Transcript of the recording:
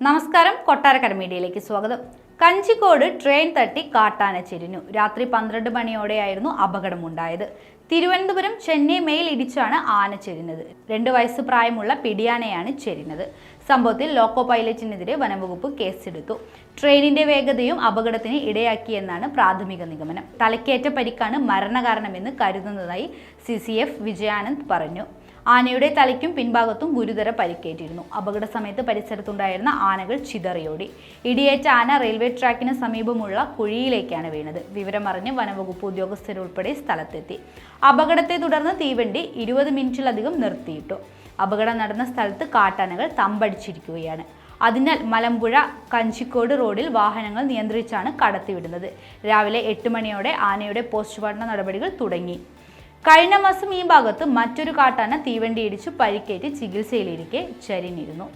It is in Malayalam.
നമസ്കാരം, കൊട്ടാരക്കര മീഡിയയിലേക്ക് സ്വാഗതം. കഞ്ചിക്കോട് ട്രെയിൻ തട്ടി കാട്ടാന ചെരിഞ്ഞു. രാത്രി 12 മണിയോടെയായിരുന്നു അപകടമുണ്ടായത്. തിരുവനന്തപുരം ചെന്നൈ മെയിൽ ഇടിച്ചാണ് ആന ചെരിഞ്ഞത്. 2 വയസ്സ് പ്രായമുള്ള പിടിയാനയാണ് ചെരിഞ്ഞത്. സംഭവത്തിൽ ലോക്കോ പൈലറ്റിനെതിരെ വനംവകുപ്പ് കേസെടുത്തു. ട്രെയിനിന്റെ വേഗതയും അപകടത്തിന് ഇടയാക്കിയെന്നാണ് പ്രാഥമിക നിഗമനം. തലക്കേറ്റ പരിക്കാണ് മരണകാരണമെന്ന് കരുതുന്നതായി CCF വിജയാനന്ദ് പറഞ്ഞു. ആനയുടെ തലയ്ക്കും പിൻഭാഗത്തും ഗുരുതര പരിക്കേറ്റിരുന്നു. അപകട സമയത്ത് പരിസരത്തുണ്ടായിരുന്ന ആനകൾ ചിതറിയോടി. ഇടിയേറ്റ ആന റെയിൽവേ ട്രാക്കിന് സമീപമുള്ള കുഴിയിലേക്കാണ് വീണത്. വിവരമറിഞ്ഞ് വനംവകുപ്പ് ഉദ്യോഗസ്ഥരുൾപ്പെടെ സ്ഥലത്തെത്തി. അപകടത്തെ തുടർന്ന് തീവണ്ടി 20 മിനിറ്റിലധികം നിർത്തിയിട്ടു. അപകടം നടന്ന സ്ഥലത്ത് കാട്ടാനകൾ തമ്പടിച്ചിരിക്കുകയാണ്. അതിനാൽ മലമ്പുഴ കഞ്ചിക്കോട് റോഡിൽ വാഹനങ്ങൾ നിയന്ത്രിച്ചാണ് കടത്തിവിടുന്നത്. രാവിലെ 8 മണിയോടെ ആനയുടെ പോസ്റ്റ്മോർട്ടം നടപടികൾ തുടങ്ങി. കഴിഞ്ഞ മാസം ഈ ഭാഗത്ത് മറ്റൊരു കാട്ടാന തീവണ്ടി ഇടിച്ചു പരിക്കേറ്റ് ചികിത്സയിലിരിക്കെ ചരിഞ്ഞിരുന്നു.